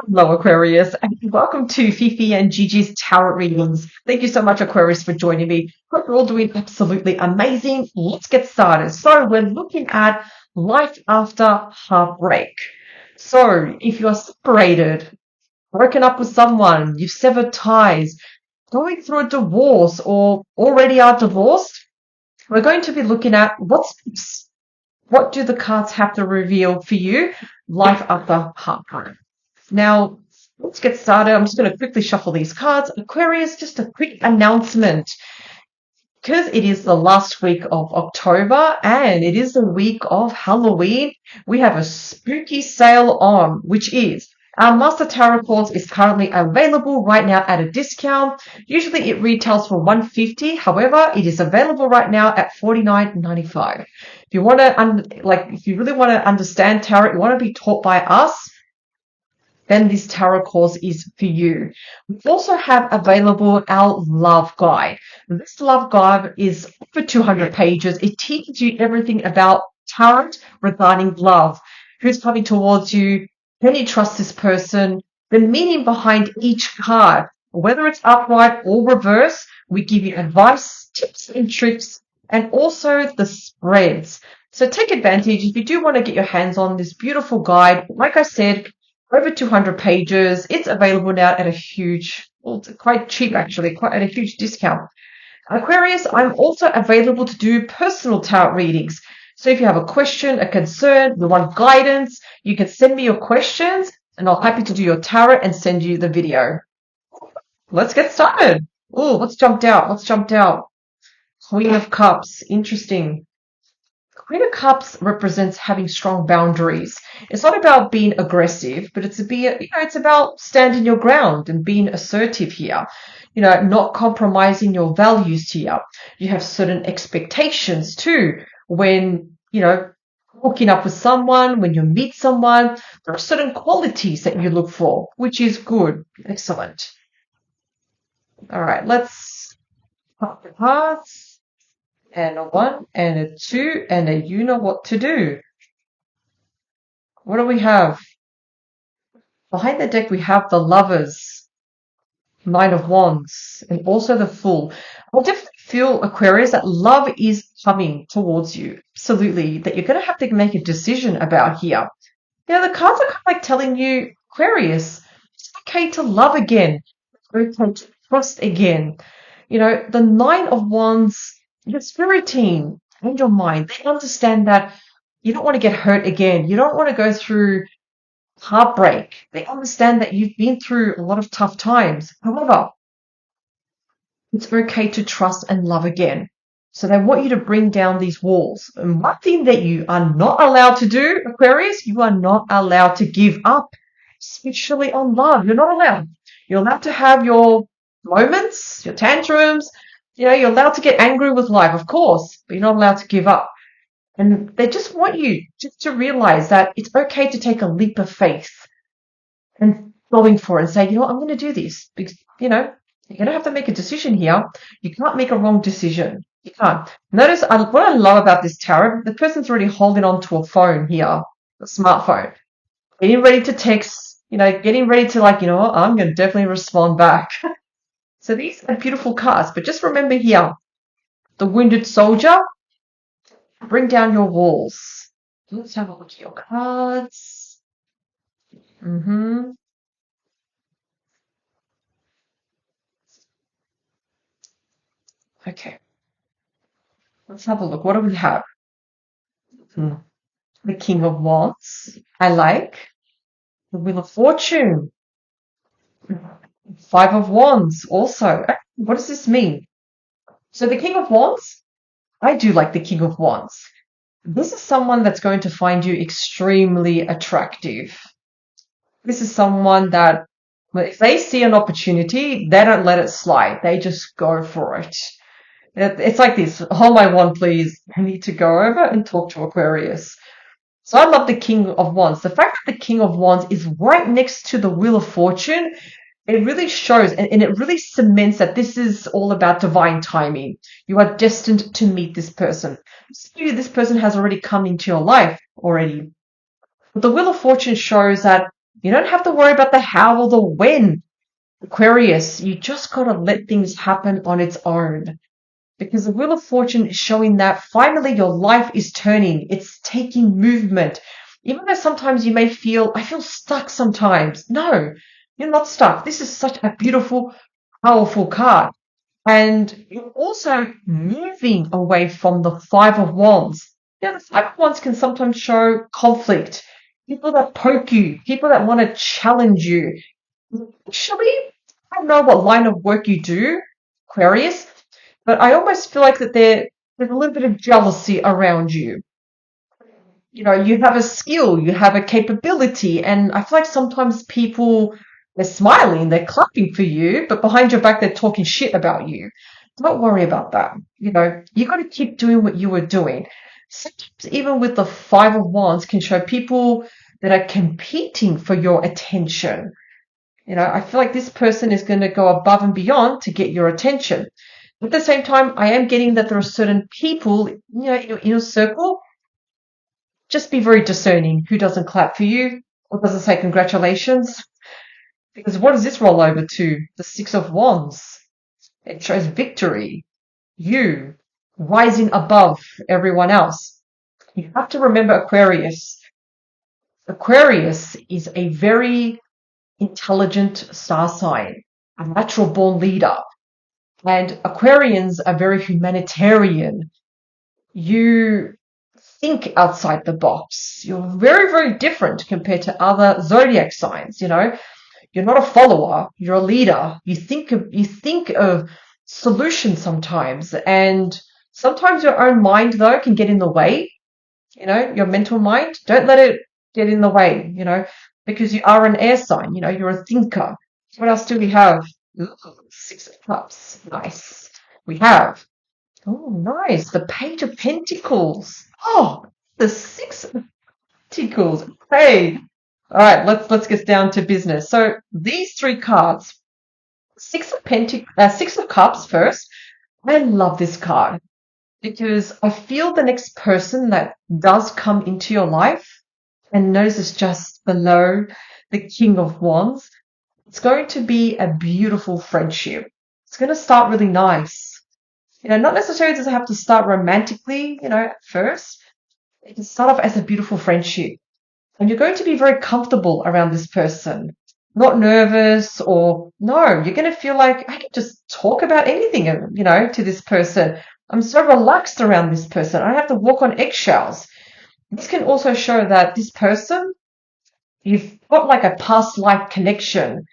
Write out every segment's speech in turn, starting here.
Hello, Aquarius, and welcome to Fifi and Gigi's Tarot Readings. Thank you so much, Aquarius, for joining me. Hope you're all doing absolutely amazing. Let's get started. So, we're looking at life after heartbreak. So, if you're separated, broken up with someone, you've severed ties, going through a divorce, or already are divorced, we're going to be looking at what do the cards have to reveal for you, life after heartbreak. Now, let's get started. I'm just going to quickly shuffle these cards. Aquarius, just a quick announcement. Because it is the last week of October and it is the week of Halloween, we have a spooky sale on, which is our Master Tarot course is currently available right now at a discount. Usually it retails for $150. However, it is available right now at $49.95. If you want to, if you really want to understand tarot, you want to be taught by us, then this tarot course is for you. We also have available our love guide. This love guide is over 200 pages. It teaches you everything about tarot regarding love. Who's coming towards you? Can you trust this person? The meaning behind each card, whether it's upright or reverse, we give you advice, tips and tricks, and also the spreads. So take advantage if you do want to get your hands on this beautiful guide. Like I said, over 200 pages. It's available now at a it's quite cheap actually, quite at a huge discount. Aquarius, I'm also available to do personal tarot readings. So if you have a question, a concern, you want guidance, you can send me your questions and I'll happy to do your tarot and send you the video. Let's get started. Oh, what's jumped out? What's jumped out? Queen of Cups. Interesting. Queen of Cups represents having strong boundaries. It's not about being aggressive, but it's about standing your ground and being assertive here. Not compromising your values here. You have certain expectations too when, hooking up with someone, when you meet someone, there are certain qualities that you look for, which is good. Excellent. All right, let's pop the cards. And a 1 and a 2 and a you know what to do. What do we have? Behind the deck, we have the Lovers, Nine of Wands, and also the Fool. I'll definitely feel, Aquarius, that love is coming towards you. Absolutely. That you're going to have to make a decision about here. The cards are kind of like telling you, Aquarius, it's okay to love again. It's okay to trust again. The Nine of Wands, your spirit team and your mind, they understand that you don't want to get hurt again. You don't want to go through heartbreak. They understand that you've been through a lot of tough times. However, it's okay to trust and love again. So they want you to bring down these walls. And one thing that you are not allowed to do, Aquarius, you are not allowed to give up, especially on love. You're not allowed. You're allowed to have your moments, your tantrums. You're allowed to get angry with life, of course, but you're not allowed to give up. And they just want you just to realize that it's okay to take a leap of faith and going for it and say, I'm going to do this because, you're going to have to make a decision here. You can't make a wrong decision. You can't. Notice what I love about this tarot, the person's already holding on to a phone here, a smartphone, getting ready to text, getting ready to I'm going to definitely respond back. So these are beautiful cards, but just remember here, the wounded soldier, bring down your walls. Let's have a look at your cards. Okay. Let's have a look. What do we have? The King of Wands. I like. The Wheel of Fortune. Five of Wands also. What does this mean? So the King of Wands, I do like the King of Wands. This is someone that's going to find you extremely attractive. This is someone that, if they see an opportunity, they don't let it slide. They just go for it. It's like this. Hold my wand, please. I need to go over and talk to Aquarius. So I love the King of Wands. The fact that the King of Wands is right next to the Wheel of Fortune, it really shows and it really cements that this is all about divine timing. You are destined to meet this person. Maybe this person has already come into your life already. But the Wheel of Fortune shows that You don't have to worry about the how or the when. Aquarius, you just got to let things happen on its own. Because the Wheel of Fortune is showing that finally your life is turning. It's taking movement. Even though sometimes you may feel, I feel stuck sometimes. No, you're not stuck. This is such a beautiful, powerful card. And you're also moving away from the Five of Wands. Now, the Five of Wands can sometimes show conflict. People that poke you, people that want to challenge you. Actually, I don't know what line of work you do, Aquarius, but I almost feel like that there's a little bit of jealousy around you. You know, you have a skill, you have a capability, and I feel like sometimes people, they're smiling, they're clapping for you, but behind your back they're talking shit about you. Don't worry about that. You know, you got to keep doing what you were doing. Sometimes even with the Five of Wands can show people that are competing for your attention. You know, I feel like this person is going to go above and beyond to get your attention. At the same time, I am getting that there are certain people, you know, in your inner circle. Just be very discerning who doesn't clap for you or doesn't say congratulations. Because what does this roll over to? The Six of Wands. It shows victory. You rising above everyone else. You have to remember Aquarius. Aquarius is a very intelligent star sign, a natural born leader. And Aquarians are very humanitarian. You think outside the box. You're very, very different compared to other zodiac signs, you know. You're not a follower, you're a leader. You think of solutions sometimes, and sometimes your own mind though can get in the way, you know, your mental mind. Don't let it get in the way, you know, because you are an air sign, you know, you're a thinker. What else do we have? Ooh, Six of Cups. Nice. We have, oh, nice, the Page of Pentacles. Oh, the Six of Pentacles. Hey. All right, let's get down to business. So these three cards, Six of Cups first. I love this card because I feel the next person that does come into your life and notices just below the King of Wands, it's going to be a beautiful friendship. It's going to start really nice. You know, not necessarily does it have to start romantically, you know, at first. It can start off as a beautiful friendship. And you're going to be very comfortable around this person. Not nervous or no, you're going to feel like I can just talk about anything, you know, to this person. I'm so relaxed around this person. I don't have to walk on eggshells. This can also show that this person, you've got like a past life connection.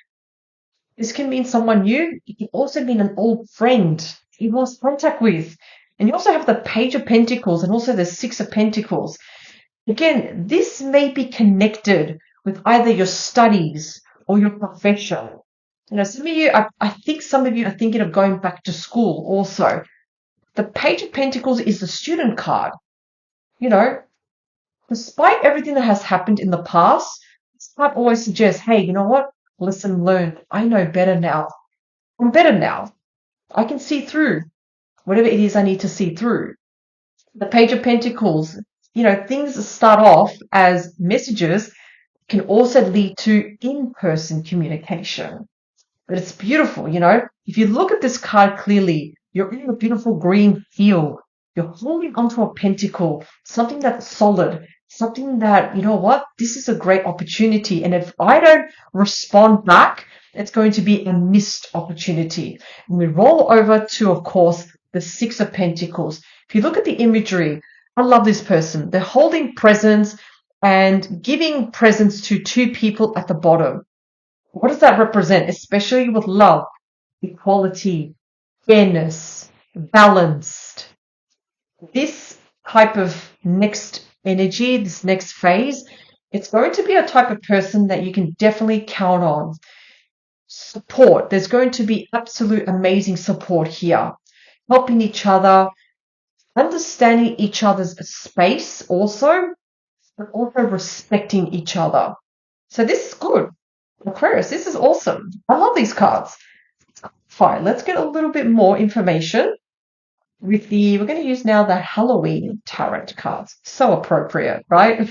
This can mean someone new. It can also mean an old friend you lost contact with. And you also have the Page of Pentacles and also the Six of Pentacles. Again, this may be connected with either your studies or your profession. You know, some of you, I think some of you are thinking of going back to school also. The Page of Pentacles is the student card. You know, despite everything that has happened in the past, this card always suggests, hey, you know what? Listen, learn. I know better now. I'm better now. I can see through whatever it is I need to see through. The Page of Pentacles, you know, things start off as messages, can also lead to in-person communication. But it's beautiful, you know. If you look at this card clearly, you're in a beautiful green field. You're holding onto a pentacle, something that's solid, something that, you know what, this is a great opportunity. And if I don't respond back, it's going to be a missed opportunity. And we roll over to, of course, the Six of Pentacles. If you look at the imagery, I love this person. They're holding presents and giving presents to two people at the bottom. What does that represent? Especially with love, equality, fairness, balanced. This type of next energy, this next phase, it's going to be a type of person that you can definitely count on. Support. There's going to be absolute amazing support here. Helping each other, understanding each other's space also, but also respecting each other. So this is good. Aquarius, this is awesome. I love these cards. Fine, let's get a little bit more information with we're going to use now the Halloween tarot cards. So appropriate, right?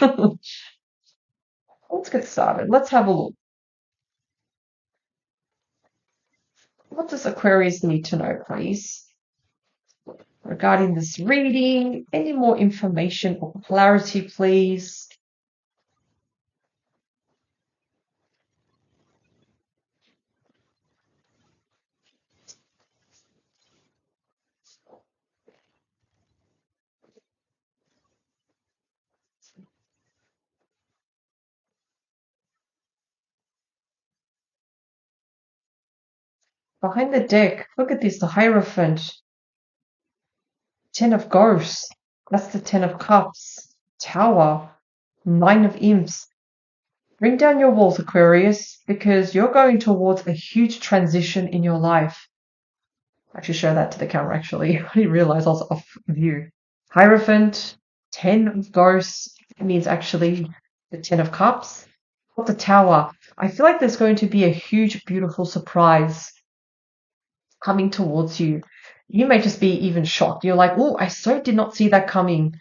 Let's get started. Let's have a look. What does Aquarius need to know, please, regarding this reading? Any more information or clarity, please? Behind the deck, look at this, the Hierophant, Ten of Ghosts. That's the Ten of Cups, Tower, Nine of Imps. Bring down your walls, Aquarius, because you're going towards a huge transition in your life. Actually, show that to the camera, actually. I didn't realize I was off view. Hierophant, Ten of Ghosts, means actually the Ten of Cups. Got the Tower. I feel like there's going to be a huge, beautiful surprise coming towards you. You may just be even shocked. You're like, oh, I so did not see that coming.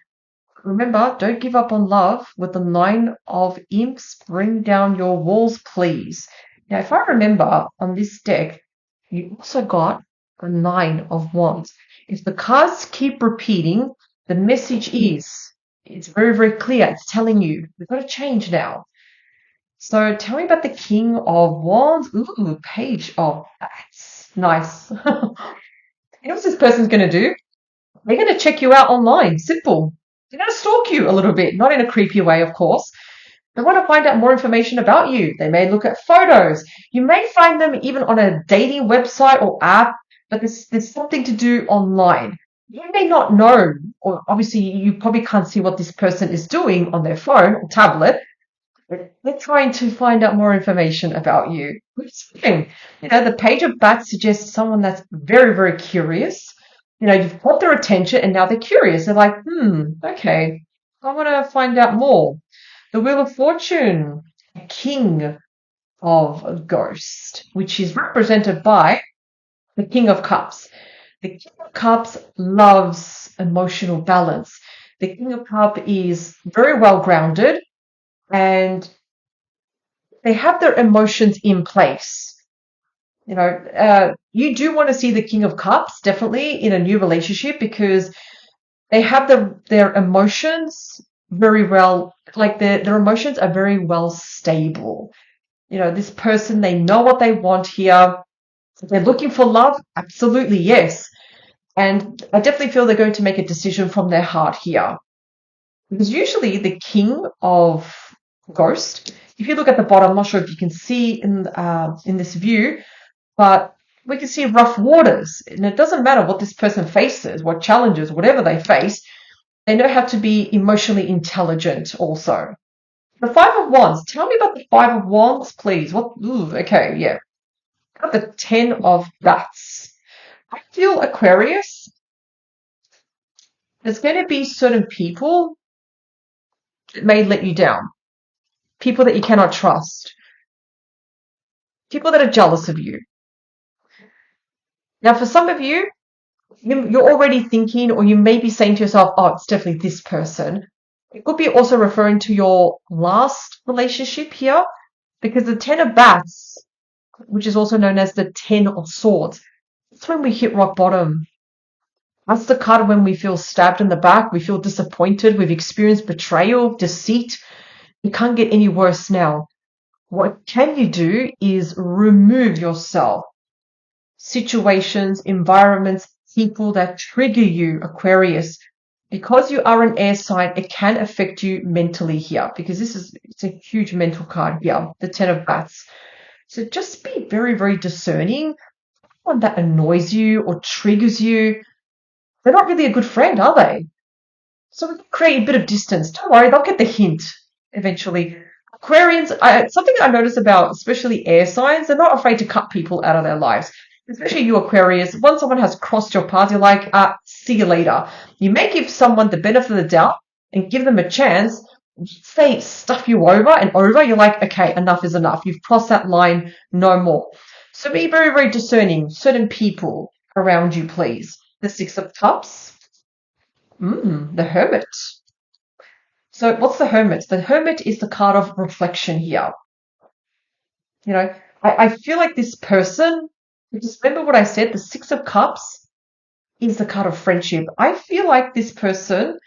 Remember, don't give up on love. With the Nine of Imps, bring down your walls, please. Now, if I remember on this deck, you also got the Nine of Wands. If the cards keep repeating, the message is, it's very, very clear. It's telling you, we've got to change now. So tell me about the King of Wands. Ooh, Page of Bats. Nice. You know what this person's going to do? They're going to check you out online. Simple. They're going to stalk you a little bit, not in a creepy way, of course. They want to find out more information about you. They may look at photos. You may find them even on a dating website or app, but there's something to do online. You may not know, or obviously you probably can't see what this person is doing on their phone or tablet. They're trying to find out more information about you. Which is fine. You know, the Page of Bats suggests someone that's very, very curious. You know, you've got their attention and now they're curious. They're like, okay, I want to find out more. The Wheel of Fortune, King of Ghost, which is represented by the King of Cups. The King of Cups loves emotional balance. The King of Cups is very well grounded and they have their emotions in place. You know, you do want to see the King of Cups definitely in a new relationship because they have their emotions very well, like their emotions are very well stable. You know, this person, they know what they want here. If they're looking for love, absolutely yes. And I definitely feel they're going to make a decision from their heart here. Because usually the King of Ghost, if you look at the bottom, I'm not sure if you can see in this view, but we can see rough waters. And it doesn't matter what this person faces, what challenges, whatever they face, they know how to be emotionally intelligent also. The Five of Wands. Tell me about the Five of Wands, please. Okay, yeah. Got the Ten of Bats. I feel Aquarius, there's going to be certain people that may let you down. People that you cannot trust. People that are jealous of you. Now, for some of you, you're already thinking, or you may be saying to yourself, oh, it's definitely this person. It could be also referring to your last relationship here, because the Ten of Bats, which is also known as the Ten of Swords, that's when we hit rock bottom. That's the card when we feel stabbed in the back, we feel disappointed, we've experienced betrayal, deceit. You can't get any worse now. What can you do is remove yourself. Situations, environments, people that trigger you, Aquarius. Because you are an air sign, it can affect you mentally here because it's a huge mental card here, the Ten of Bats. So just be very, very discerning. One that annoys you or triggers you, they're not really a good friend, are they? So we can create a bit of distance. Don't worry, they'll get the hint eventually. Aquarians, something I notice about especially air signs, they're not afraid to cut people out of their lives. Especially you Aquarius, once someone has crossed your path, you're like, see you later. You may give someone the benefit of the doubt and give them a chance. Say stuff you over and over, you're like, okay, enough is enough. You've crossed that line, no more. So be very, very discerning. Certain people around you, please. The Six of Cups. The Hermit. So what's the Hermit? The Hermit is the card of reflection here. You know, I feel like this person, just remember what I said, the Six of Cups is the card of friendship. I feel like this person,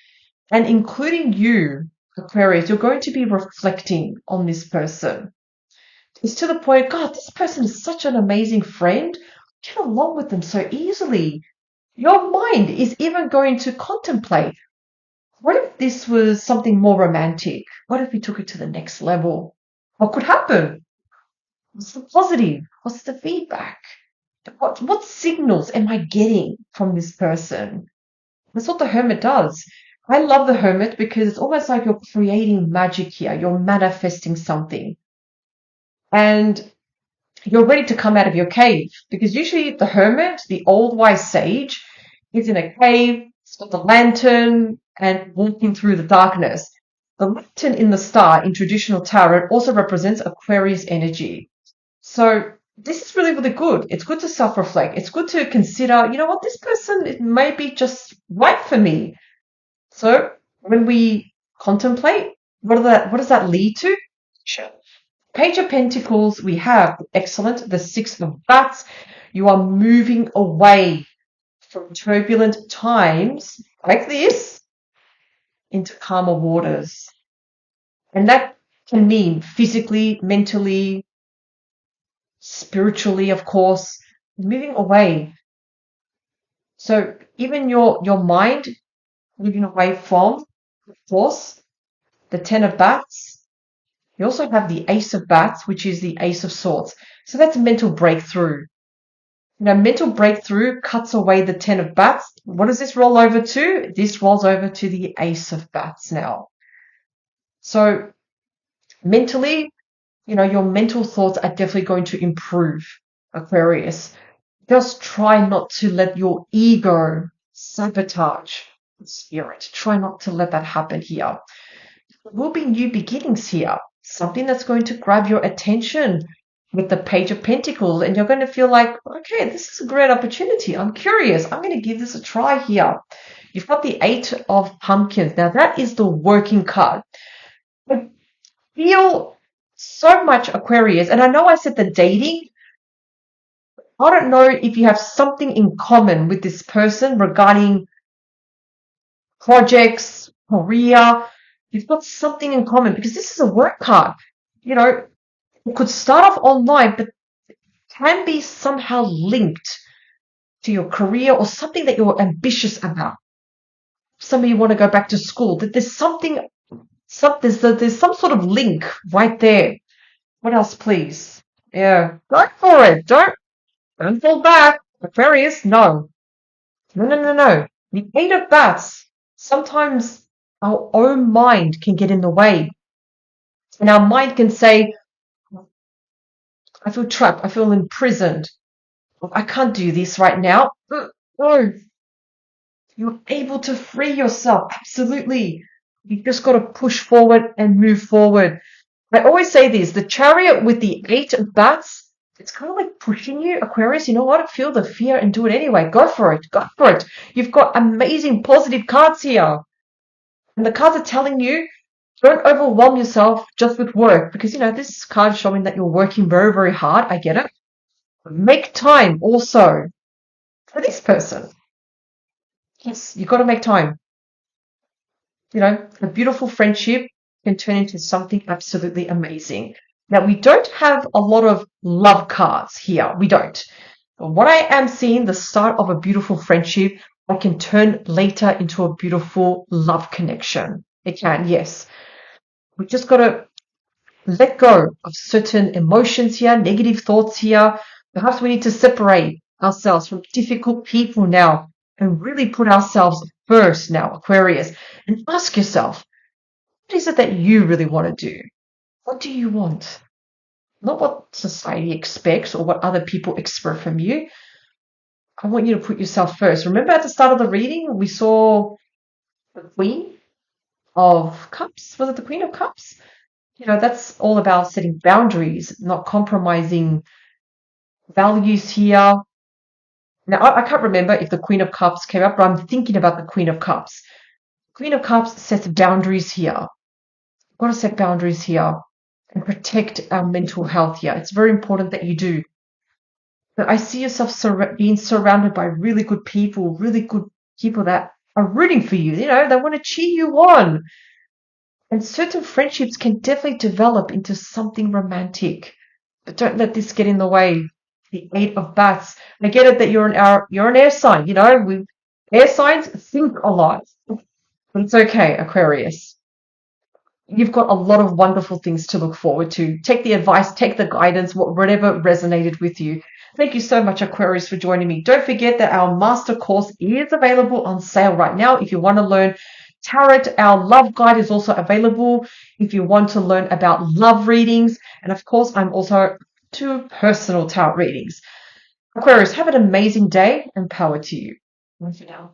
and including you, Aquarius, you're going to be reflecting on this person. It's to the point, God, this person is such an amazing friend. Get along with them so easily. Your mind is even going to contemplate, what if this was something more romantic? What if we took it to the next level? What could happen? What's the positive? What's the feedback? What signals am I getting from this person? That's what the Hermit does. I love the Hermit because it's almost like you're creating magic here. You're manifesting something. And you're ready to come out of your cave, because usually the Hermit, the old wise sage, is in a cave, it's got the lantern, and walking through the darkness. The lantern in the star in traditional tarot also represents Aquarius energy. So this is really, really good. It's good to self-reflect. It's good to consider, you know what, this person, it may be just right for me. So when we contemplate, what does that lead to? Sure. Page of Pentacles, we have, excellent, the Six of Bats. You are moving away from turbulent times like this into calmer waters. And that can mean physically, mentally, spiritually, of course, moving away. So even your mind moving away from, of course, the Ten of Bats. You also have the Ace of Bats, which is the Ace of Swords. So that's mental breakthrough. Mental breakthrough cuts away the Ten of Bats. What does this roll over to? This rolls over to the Ace of Bats now. So mentally, your mental thoughts are definitely going to improve, Aquarius. Just try not to let your ego sabotage the spirit. Try not to let that happen here. There will be new beginnings here. Something that's going to grab your attention with the Page of Pentacles, and you're going to feel like, okay, this is a great opportunity. I'm curious. I'm going to give this a try here. You've got the Eight of Pumpkins. Now, that is the working card. I feel so much, Aquarius, and I know I said the dating. I don't know if you have something in common with this person regarding projects, career. You've got something in common, because this is a work card. It could start off online, but can be somehow linked to your career or something that you're ambitious about. Somebody you want to go back to school. That there's there's some sort of link right there. What else, please? Yeah, go for it. Don't fall back. Aquarius, no. No. The Eight of Bats. Sometimes our own mind can get in the way. And our mind can say, I feel trapped. I feel imprisoned. I can't do this right now. No. You're able to free yourself. Absolutely. You just got to push forward and move forward. I always say this, the Chariot with the Eight of Bats, it's kind of like pushing you, Aquarius. You know what? Feel the fear and do it anyway. Go for it. Go for it. You've got amazing positive cards here. And the cards are telling you, don't overwhelm yourself just with work, because, this card is showing that you're working very, very hard. I get it. Make time also for this person. Yes, you've got to make time. A beautiful friendship can turn into something absolutely amazing. Now, we don't have a lot of love cards here. We don't. But what I am seeing, the start of a beautiful friendship, I can turn later into a beautiful love connection. It can, yes. We just got to let go of certain emotions here, negative thoughts here. Perhaps we need to separate ourselves from difficult people now and really put ourselves first now, Aquarius, and ask yourself, what is it that you really want to do? What do you want? Not what society expects or what other people expect from you. I want you to put yourself first. Remember at the start of the reading, we saw the Queen of Cups. Was it the Queen of Cups? That's all about setting boundaries, not compromising values here. Now, I can't remember if the Queen of Cups came up, but I'm thinking about the Queen of Cups. Queen of Cups sets boundaries here. Got to set boundaries here and protect our mental health here. It's very important that you do. But I see yourself being surrounded by really good people that are rooting for you. You know, they want to cheer you on. And certain friendships can definitely develop into something romantic. But don't let this get in the way. The Eight of Bats. I get it that you're an air sign. You know, air signs think a lot. But it's okay, Aquarius. You've got a lot of wonderful things to look forward to. Take the advice, take the guidance, whatever resonated with you. Thank you so much, Aquarius, for joining me. Don't forget that our master course is available on sale right now. If you want to learn tarot, our love guide is also available. If you want to learn about love readings, and of course, I'm also to personal tarot readings. Aquarius, have an amazing day and power to you. Bye for now.